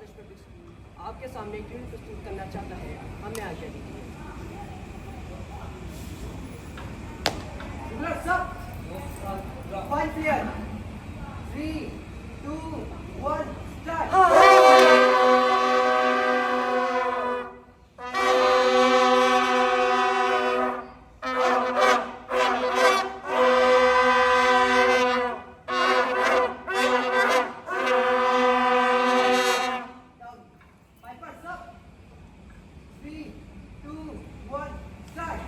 आदर्श public school आपके सामने एक यूनिट प्रस्तुत करना चाहता है। हमें आज्ञा दीजिए। Five clear. 3, 2, 1, start. Down. Five parts up. 3, 2, 1, start.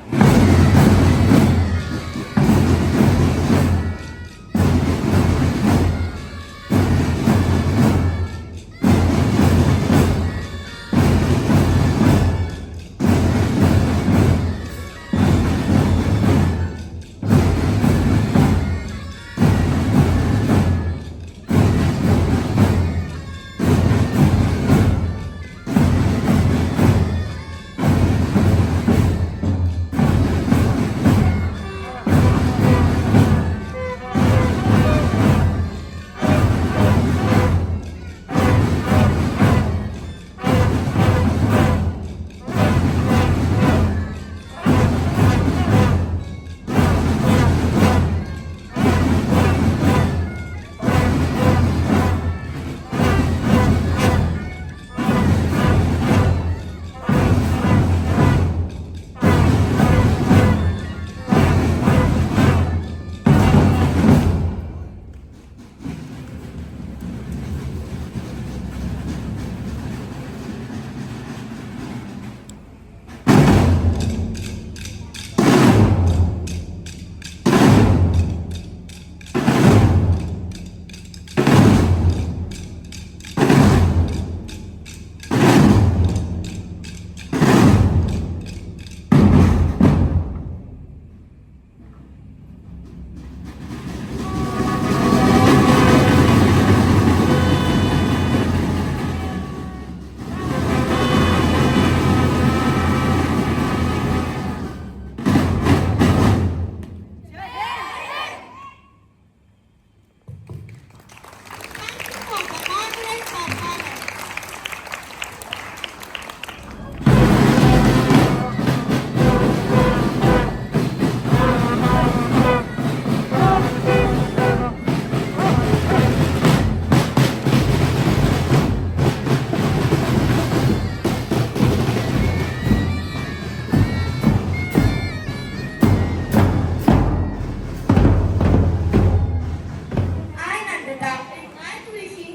I, Nandita, and I, Tuishi,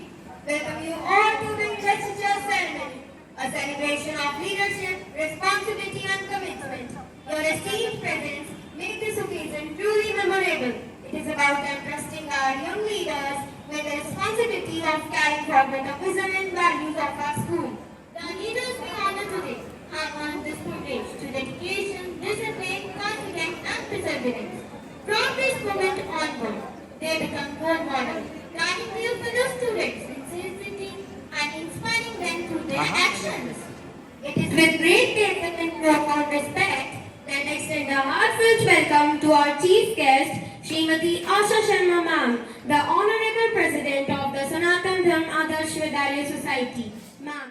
welcome you all to the investiture ceremony, a celebration of leadership, responsibility and commitment. Your esteemed presence make this occasion truly memorable. It is about entrusting our young leaders with the responsibility of carrying forward the vision and values of our school. The leaders we honor today have earned this privilege to dedication, discipline, confidence and perseverance. From this moment onward, they become role models, guiding their fellow students in sincerity and inspiring them through their actions. It is with great pleasure and profound respect that I extend a heartfelt welcome to our chief guest, Srimati Asha Sharma Ma'am, the Honorable President of the Sanatan Dharm Adarsh Vidyalaya Society. Ma'am.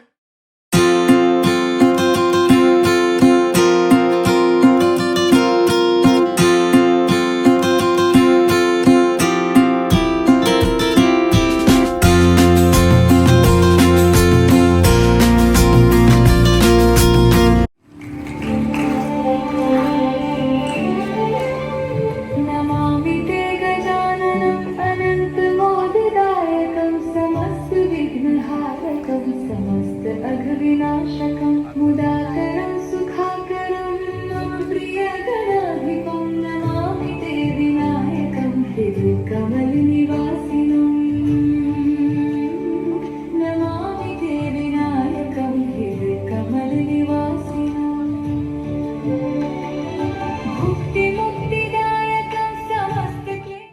Namami ते गजाननम् अनन्तमोदिदायकं समस्तविघ्नहारकं समस्त अघविनाशकं मुदाकरं सुखाकरं मम प्रियगणाधिपं नमामि ते विनायकं हृदयकमलनिवासिनम् नमामि ते विनायकं हृदयकमलनिवासिनम् भुक्तिमुक्तिदायकं समस्तक्लेश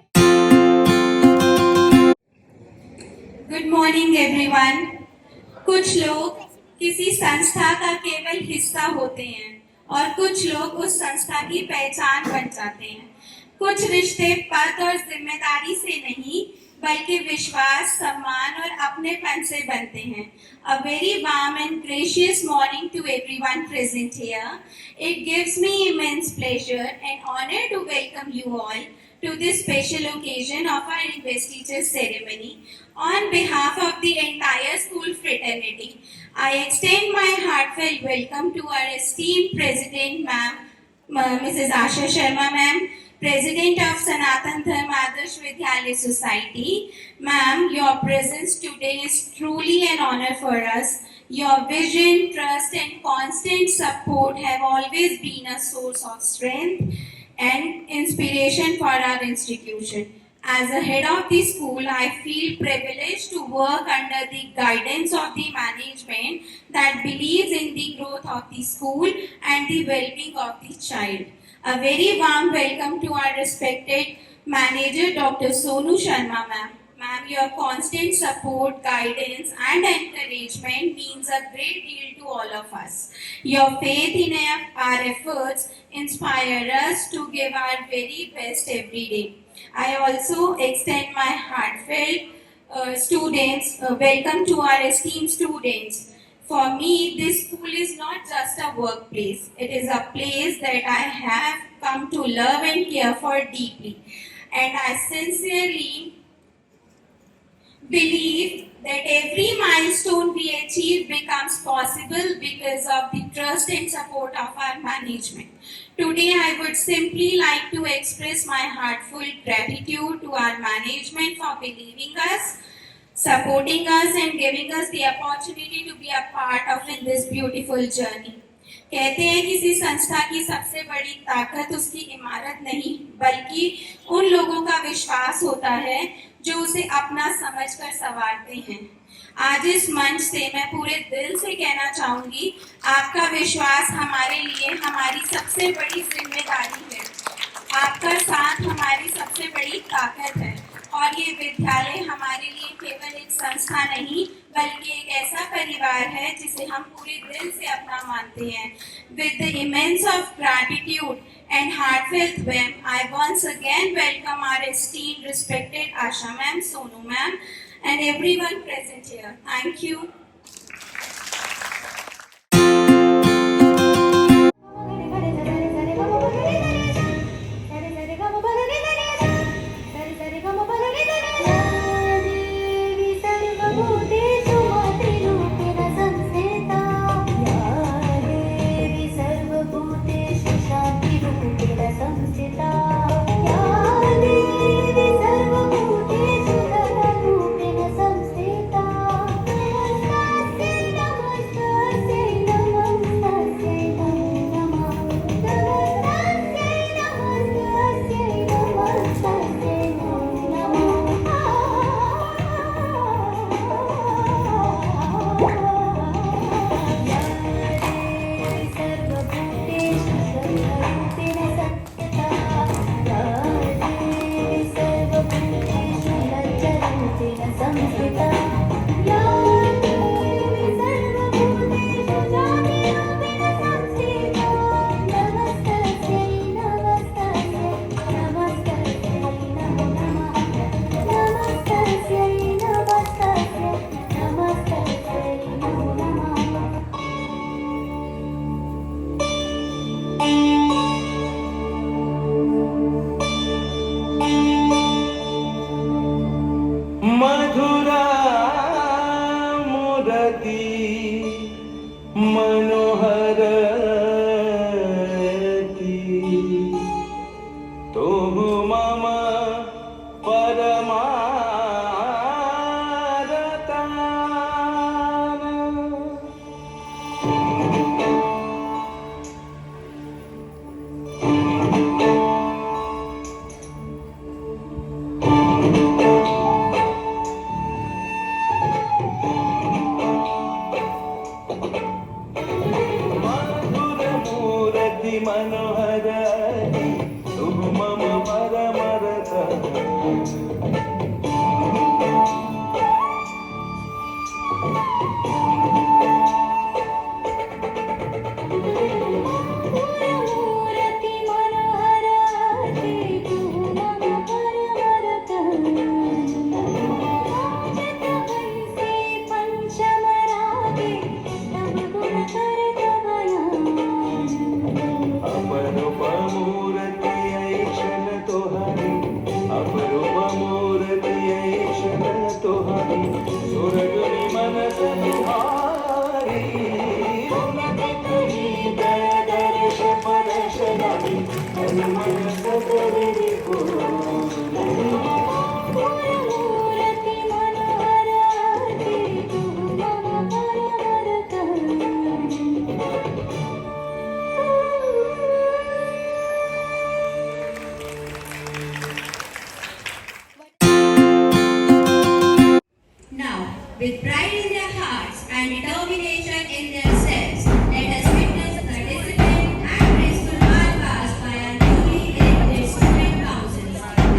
good morning everyone. कुछ लोग किसी संस्था का केवल हिस्सा होते हैं और कुछ लोग उस संस्था की पहचान बन जाते हैं। कुछ रिश्ते पद और जिम्मेदारी से नहीं बल्कि विश्वास, सम्मान और अपनेपन से बनते हैं। A very warm and gracious morning to everyone present here. It gives me immense pleasure and honor to welcome you all to this special occasion of our investiture ceremony. On behalf of the entire school fraternity, I extend my heartfelt welcome to our esteemed President, Mrs. Asha Sharma, ma'am, President of Sanatan Dharma Adarsh Vidyalaya Society. Ma'am, your presence today is truly an honor for us. Your vision, trust, and constant support have always been a source of strength and inspiration for our institution. As a head of the school, I feel privileged to work under the guidance of the management that believes in the growth of the school and the well-being of the child. A very warm welcome to our respected manager, Dr. Sonu Sharma, ma'am. Ma'am, your constant support, guidance, and encouragement means a great deal to all of us. Your faith in our efforts inspire us to give our very best every day. I also extend my heartfelt welcome to our esteemed students. For me, this school is not just a workplace. It is a place that I have come to love and care for deeply. And I sincerely believe that every milestone we achieve becomes possible because of the trust and support of our management. Today, I would simply like to express my heartfelt gratitude to our management for believing us, supporting us, and giving us the opportunity to be a part of in this beautiful journey. कहते हैं किसी संस्था की सबसे बड़ी ताकत उसकी इमारत नहीं बल्कि उन लोगों का विश्वास होता है जो उसे अपना समझकर संवारते हैं। आज इस मंच से मैं पूरे दिल से कहना चाहूंगी, आपका विश्वास हमारे लिए हमारी सबसे बड़ी जिम्मेदारी है। आपका साथ हमारी सबसे बड़ी ताकत है और ये विद्यालय हमारे लिए केवल एक संस्था नहीं बल्कि एक ऐसा परिवार है जिसे हम पूरे दिल से अपना मानते हैं। With the immense of gratitude and heartfelt warmth, I once again welcome our esteemed, respected Asha ma'am, Sonu ma'am, and everyone present here. Thank you. मधुरा मुरती मनोहर तुहु मम परमारता मनोहर तुम मम परमरत मूर्ति मनोहर मनस करी मूर्ति मनोहराते तू मम Now, with pride in their hearts and determination in their steps, let us witness the disciplined and graceful march by our newly elected student councils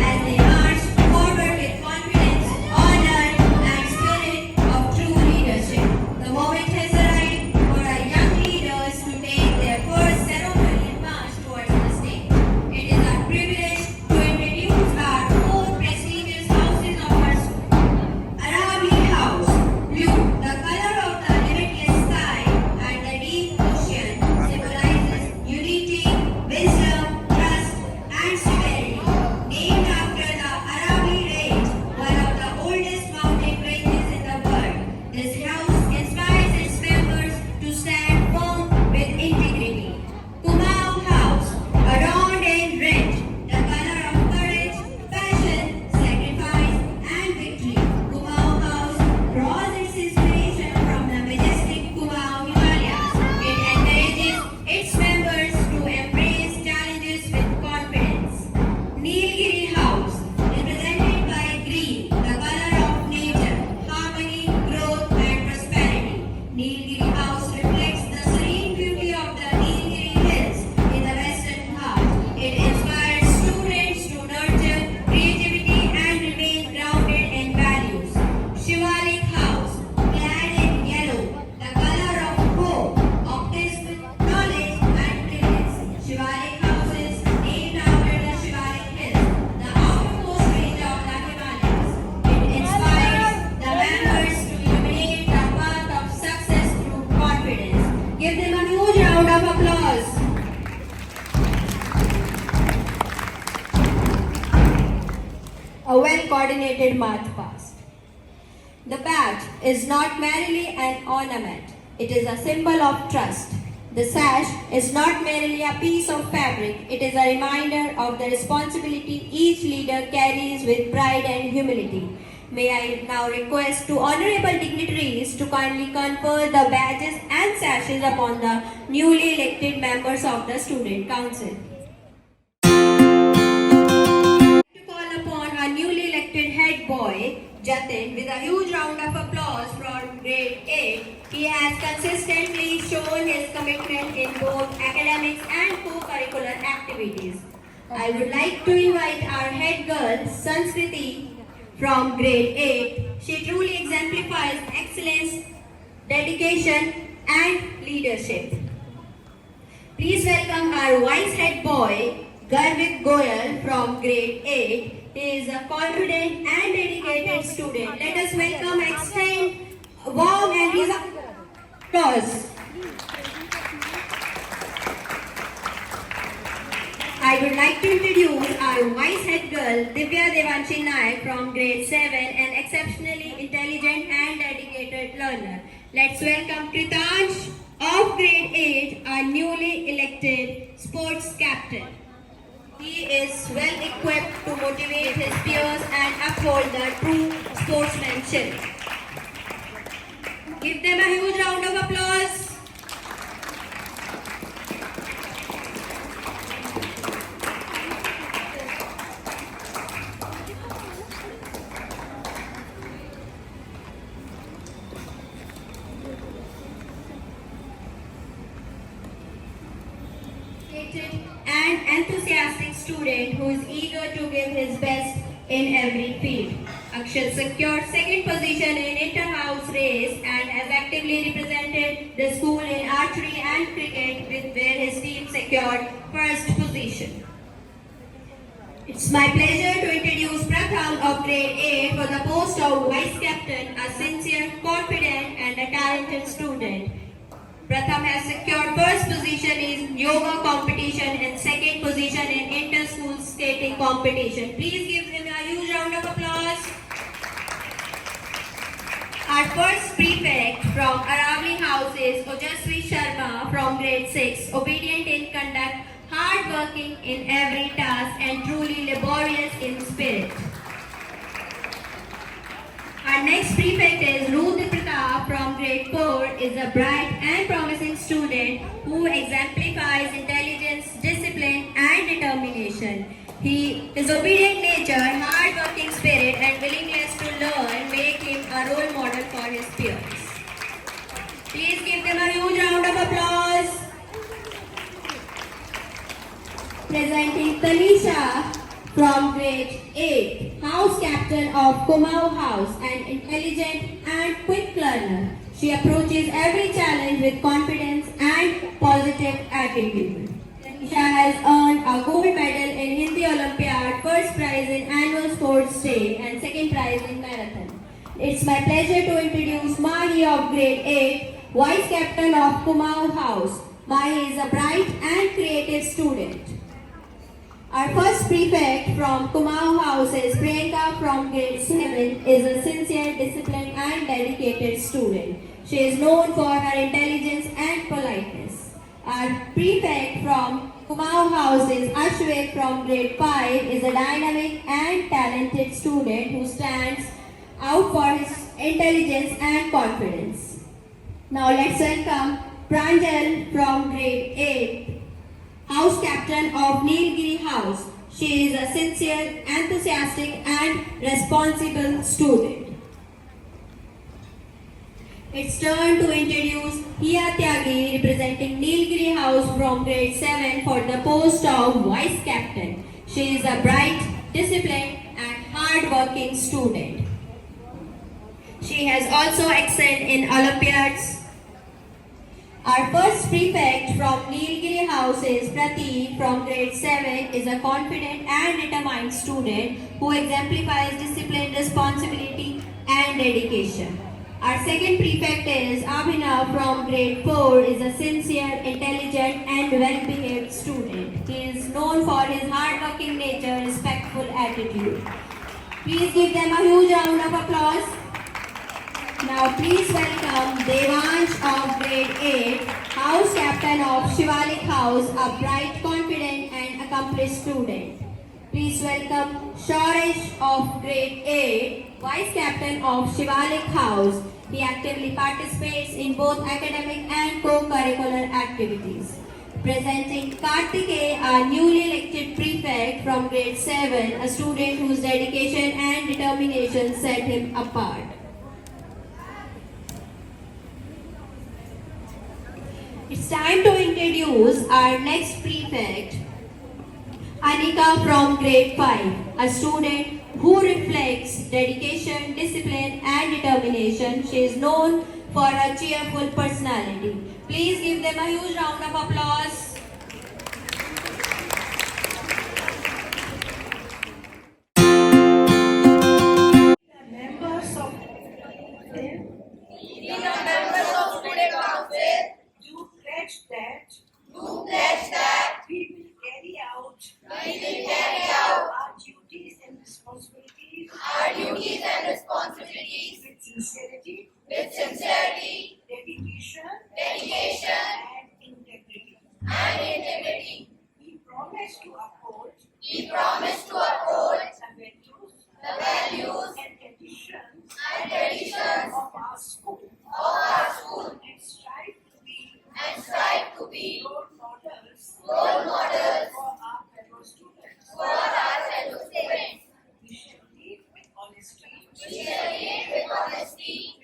as they march forward with confidence, honor, and spirit of true leadership. The moment has arrived for our young leaders to take their first ceremonial march towards the stage. It is our privilege to introduce our four prestigious houses of our school. Arabi House, blue, the color of the limitless sky and the deep ocean, symbolizes unity, wisdom, trust, and stability. Named after the Arabi Range, one of the oldest mountain ranges in the world, this house inspires its members to stand firm with integrity. Kumau House, adorned in red, the color of courage, passion, sacrifice, and victory. Kumau House draws its inspiration from the majestic Kumau Himalayas. It encourages its members to embrace challenges with confidence. Nilgiri House, represented by green, the color of nature, harmony, growth, and prosperity. Nilgiri House reflects the serene beauty of the Nilgiri Hills in the Western Ghat. It inspires students to nurture creativity and remain grounded in values. Shivalik House, clad in yellow, the color of hope, optimism, knowledge, and brilliance. Shivalik House is named after the Shivalik Hills, the outermost range of the Himalayas. It inspires the members to illuminate the path of success through confidence. Give them a huge round of applause. A well-coordinated march past. The badge is not merely an ornament, it is a symbol of trust. The sash is not merely a piece of fabric, it is a reminder of the responsibility each leader carries with pride and humility. May I now request two honorable dignitaries to kindly confer the badges and sashes upon the newly elected members of the Student Council. To call upon our newly elected head boy, Jatin, with a huge round of applause from grade 8. He has consistently shown his commitment in both academics and co-curricular activities. I would like to invite our head girl, Sanskriti, from grade 8. She truly exemplifies excellence, dedication, and leadership. Please welcome our vice head boy, Garvit Goyal, from grade 8. He is a confident and dedicated student. Let us welcome, extend a warm and resounding applause. I would like to introduce our vice head girl, Divya Devanshi Naik, from grade 7, an exceptionally intelligent and dedicated learner. Let's welcome Kritansh of grade 8, our newly elected sports captain. He is well equipped to motivate his peers and uphold the true sportsmanship. Give them a huge round of applause. And enthusiastic student who is eager to give his best in every field. Akshat secured second position in inter-house race and has actively represented the school in archery and cricket, with where his team secured first position. It's my pleasure to introduce Pratham of grade 8 for the post of vice captain, a sincere, confident and a talented student. Pratham has secured first position in yoga competition and second position in inter-school skating competition. Please give him a huge round of applause. Our first prefect from Arabi House is Ojaswi Sharma from grade 6, obedient in conduct, hard hardworking in every task and truly laborious in spirit. Our next prefect is Ruth Pratap from grade 4, is a bright and promising student who exemplifies intelligence, discipline and determination. His obedient nature, hard-working spirit and willingness to learn make him a role model for his peers. Please give them a huge round of applause. Presenting Tanisha from grade 8, house captain of Kumau House, an intelligent and quick learner. She approaches every challenge with confidence and positive attitude. Tanisha has earned a gold medal in Hindi Olympiad, first prize in annual sports day and second prize in marathon. It's my pleasure to introduce Mahi of grade 8, vice captain of Kumau House. Mahi is a bright and creative student. Our first prefect from Kumau House is Priyanka from grade 7, is a sincere, disciplined and dedicated student. She is known for her intelligence and politeness. Our prefect from Kumau House is Ashwik from grade 5, is a dynamic and talented student who stands out for his intelligence and confidence. Now let's welcome Pranjal from grade 8. House captain of Nilgiri House. She is a sincere, enthusiastic and responsible student. It's turn to introduce Hiya Tyagi representing Nilgiri House from grade 7 for the post of vice captain. She is a bright, disciplined and hard-working student. She has also excelled in Olympiads. Our first prefect from Nilgiri House is Prateek from grade 7, is a confident and determined student who exemplifies discipline, responsibility and dedication. Our second prefect is Abhinav from grade 4, is a sincere, intelligent and well-behaved student. He is known for his hard-working nature, respectful attitude. Please give them a huge round of applause. Now please welcome Devansh of grade 8, house captain of Shivalik House, a bright, confident and accomplished student. Please welcome Shorish of grade 8, vice captain of Shivalik House. He actively participates in both academic and co-curricular activities. Presenting Kartikeya, our newly elected prefect from grade 7, a student whose dedication and determination set him apart. It's time to introduce our next prefect, Anika from grade 5, a student who reflects dedication, discipline and determination. She is known for her cheerful personality. Please give them a huge round of applause. Members of Student Council. do pledge that we will carry out our duties and responsibilities with sincerity, dedication, and integrity. We promise to uphold the values and traditions of our school and strive to be role models for our fellow students. We shall lead with honesty,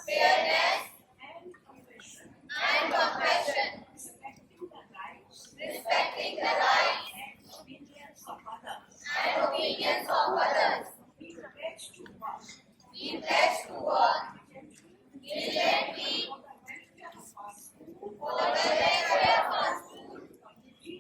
fairness, and compassion, respecting the rights and opinions of others. We pledge to work diligently for the welfare of our school, community,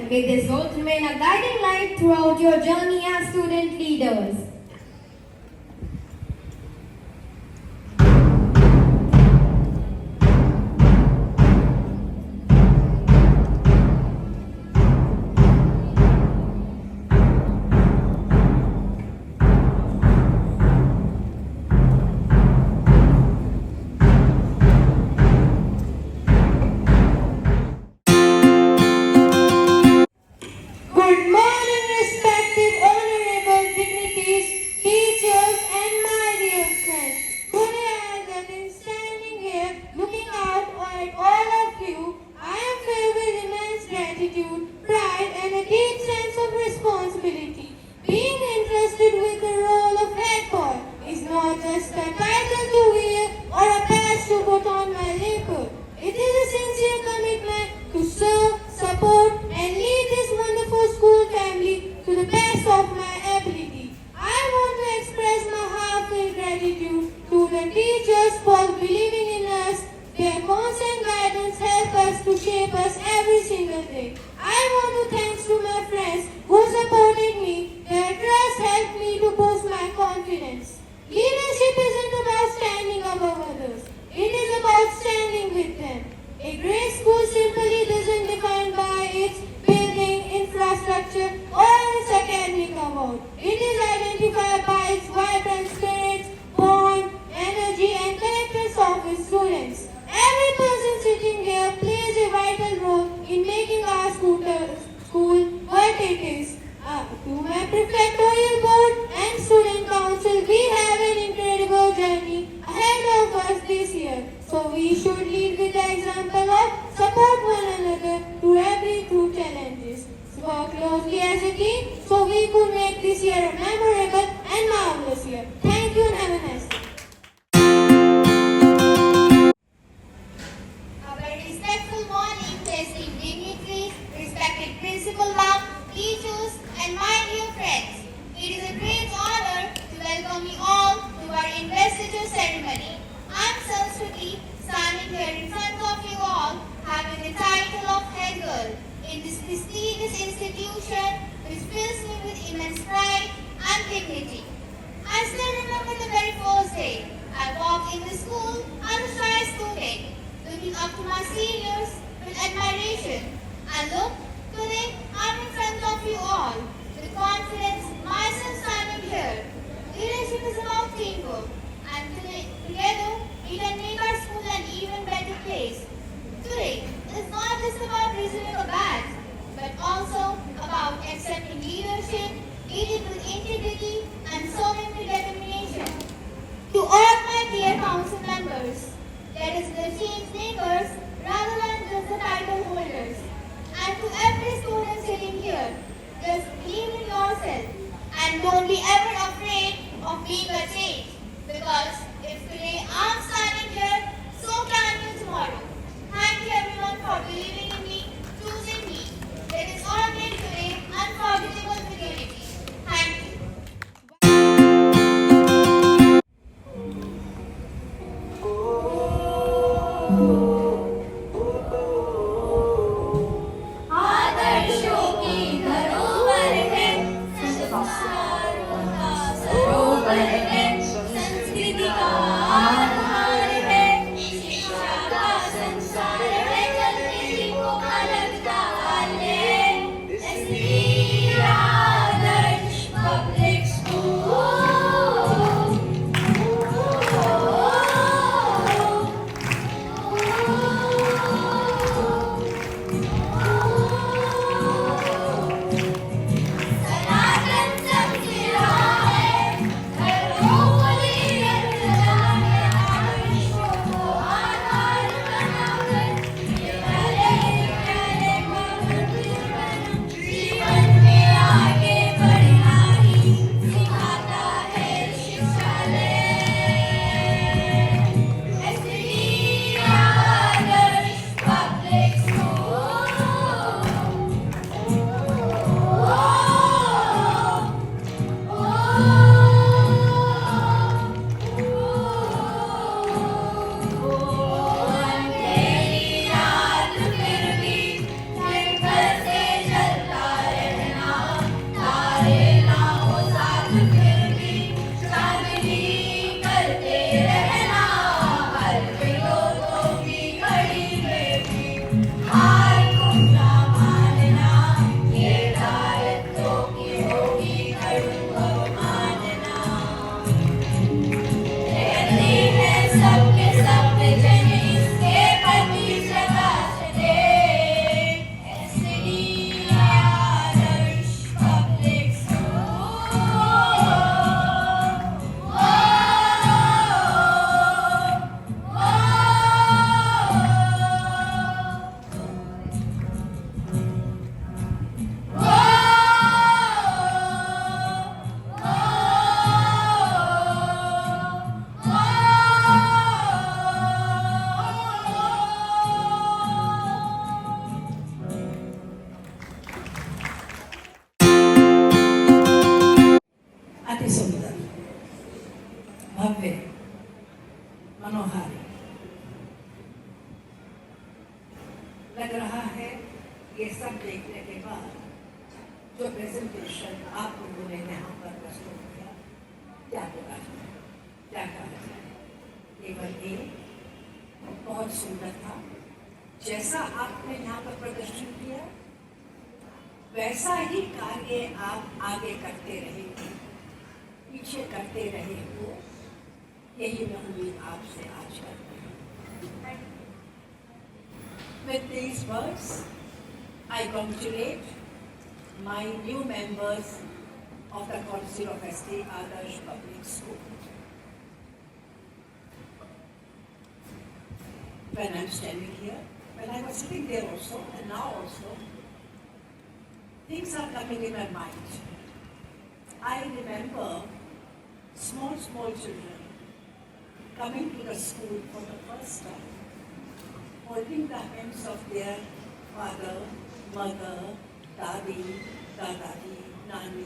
may this oath remain a guiding light throughout your journey as student leaders. Good morning, respected honorable dignitaries, teachers, and my dear friends. Today I have been standing here looking out at all of you. I am filled with immense gratitude, pride, and a deep sense of responsibility. Being entrusted with the role of head boy is not just a title to wear or a badge to put on my label. It is a sincere commitment to serve, support, and lead this wonderful school family to the best of my ability. I want to express my heartfelt gratitude to the teachers for believing in us. Their constant guidance help us to shape us every single day. I want to thank to my friends who supported me. Their trust helped me to boost my confidence. Leadership isn't about standing above others. It is about standing with them. A great school simply doesn't define by its building, infrastructure, or its academic award. It is identified by its vibrant spirits, bond, energy, and characters of its students. Every person sitting here plays a vital role in making our school what it is. To my prefectorial board and student council, we have an incredible journey ahead of us this year. So we should lead with the example of support one another through challenges. Work closely as a team so we could make this year a memorable and marvelous year. Thank you and have a nice day. A very respectful morning to esteemed dignitaries, respected principal ma'am, teachers, and my dear friends. It is a great honor to welcome you all to our investiture ceremony. I'm Saraswati, standing here in front of you all, having the title of head girl in this prestigious institution, which fills me with immense pride and dignity. I still remember the very first day I walked in the school as a shy student, looking up to my seniors with admiration. And look, today I'm in front of you all with confidence, myself standing here. Leadership is about teamwork, and together we can make our school an even better place. Today is not just about receiving a badge, but also about accepting leadership, leading with integrity, and serving with determination. To all my dear council members, let us be the change makers rather than just the title holders. And to every student sitting here, just believe in yourself and don't be ever afraid of being a change. Because if today I'm standing here, so can you tomorrow. Thank you everyone for believing in me, choosing me. Let us all make today unforgettable with unity. Thank you. आदर्शों की धरोहर है, संस्कारों का सरोवर है, भव्य, मनोहारी लग रहा है। ये सब देखने के बाद जो प्रेजेंटेशन आप लोगों ने यहाँ पर प्रस्तुत किया, क्या बोला जाए, क्या कहा जाए। केवल एक बहुत सुंदर था। जैसा आपने यहाँ पर प्रदर्शन किया, वैसा ही कार्य आप आगे करते रहेंगे, पीछे करते रहे हो, यही मैं उम्मीद आपसे आज करती हूँ। With these words, I congratulate my new members of the Council of ST Adarsh Public School. When I'm standing here, when I was sitting there also, and now also, things are coming in my mind. I remember small children coming to the school for the first time, holding the hands of their father, mother, dadi, dadadi, nani,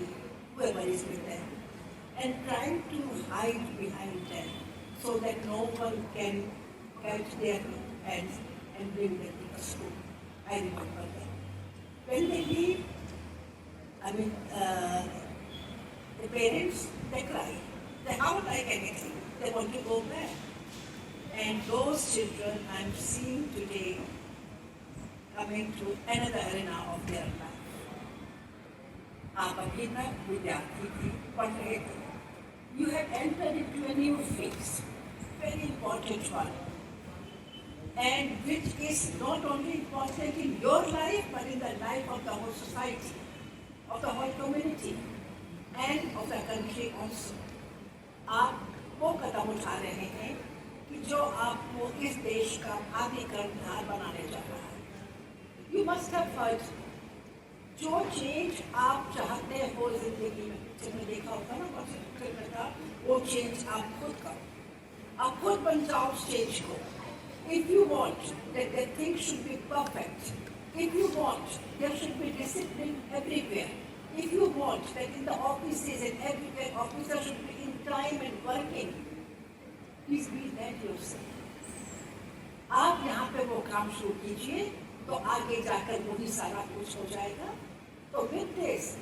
whoever is with them, and trying to hide behind them so that no one can catch their hands and bring them to the school. I remember that. When they leave, the parents, they cry. They howl like anything. They want to go back. And those children I'm seeing today coming to another arena of their life. आप अभी तक विद्यार्थी थी, पढ़ रहे थे. You have entered into a new phase, very important one, and which is not only important in your life but in the life of the whole society, of the whole community, and of the country also. आप वो कदम उठा रहे हैं कि जो आपको इस देश का आगे कर्णधार बनाने जा रहा है. You must have heard, जो चेंज आप चाहते हो जिंदगी में, जिसमें देखा होगा ना बहुत से का, वो चेंज आप खुद करो, आप खुद बन जाओ उस चेंज को. If you want that the things should be perfect, if you want there should be discipline everywhere, if you want that in the offices and everywhere officers should be in time and working, please be that yourself. आप यहाँ पे वो काम शुरू कीजिए तो आगे जाकर वही सारा कुछ हो जाएगा. तो with this,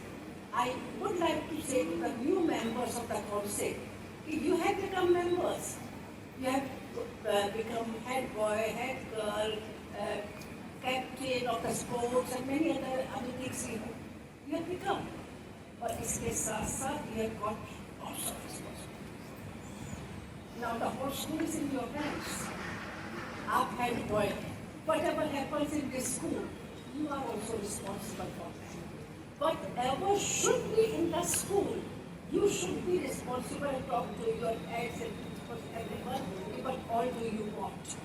I would like to say to the new members of the council, you have become members. You have become head boy, head girl, captain of the sports and many other things you have become. But इसके साथ साथ you have got lots of responsibilities. Now the whole school is in your hands. आप head boy. Whatever happens in this school, you are also responsible for that. Whatever should be in the school, you should be responsible and talk to your heads and principals, everyone. But all do you want?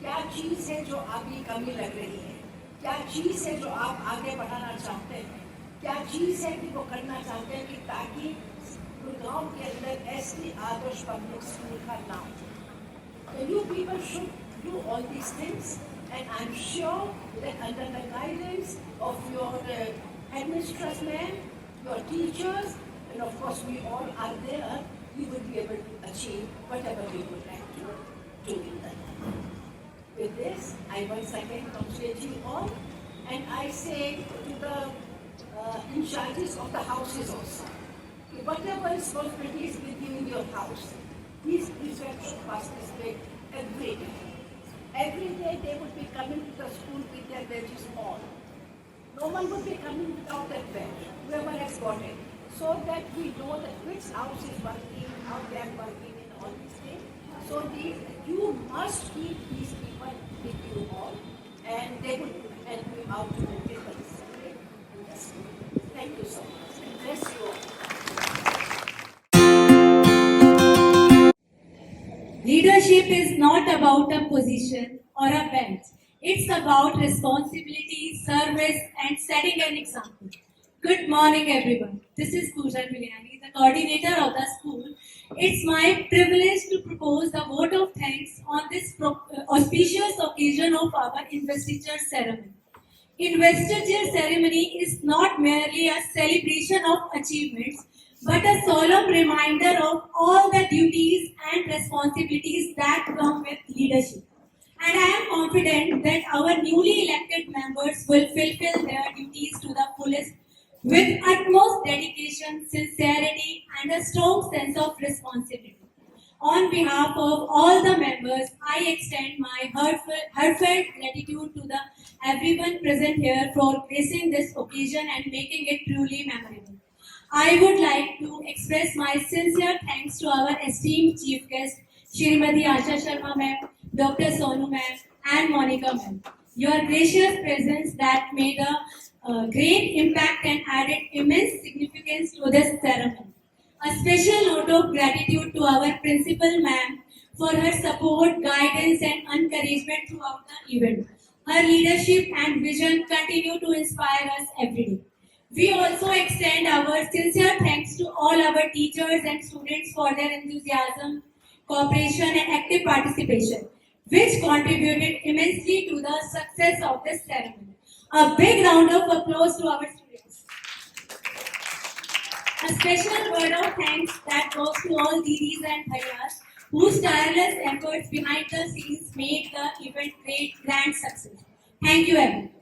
क्या चीज़ है जो आपकी कमी लग रही है? क्या चीज़ है जो आप आगे बढ़ाना चाहते हैं? क्या चीज़ है कि वो करना चाहते हैं कि ताकि गुड़गांव के अंदर ST आदर्श पब्लिक स्कूल का नाम. So you people should do all these things. And I'm sure that under the guidance of your headmistress ma'am, your teachers, and of course we all are there, you will be able to achieve whatever you would like to do in the life. With this, I once again congratulate you all, and I say to the in charges of the houses also, whatever responsibility is with you in your house, these prefects should participate every day. Every day they would be coming to the school with their badges on. No one would be coming without that badge, whoever has got it, so that we know that which house is working, how they are working in all these things. So you must keep these people with you all, and they will help you out to maintain the discipline in the school. Thank you so much, and bless you all. Leadership is not about a position or a bench. It's about responsibility, service, and setting an example. Good morning, everyone. This is Pooja Miliani, the coordinator of the school. It's my privilege to propose the vote of thanks on this auspicious occasion of our investiture ceremony. Investiture ceremony is not merely a celebration of achievements, but a solemn reminder of all the duties and responsibilities that come with leadership. And I am confident that our newly elected members will fulfill their duties to the fullest with utmost dedication, sincerity, and a strong sense of responsibility. On behalf of all the members, I extend my heartfelt gratitude to the everyone present here for gracing this occasion and making it truly memorable. I would like to express my sincere thanks to our esteemed chief guest, Shrimati Asha Sharma ma'am, Dr. Sonu ma'am, and Monica ma'am. Your gracious presence that made a great impact and added immense significance to this ceremony. A special note of gratitude to our principal ma'am for her support, guidance, and encouragement throughout the event. Her leadership and vision continue to inspire us every day. We also extend our sincere thanks to all our teachers and students for their enthusiasm, cooperation, and active participation, which contributed immensely to the success of this ceremony. A big round of applause to our students. A special word of thanks that goes to all Didis and Bhaiyas whose tireless efforts behind the scenes made the event great grand success. Thank you everyone.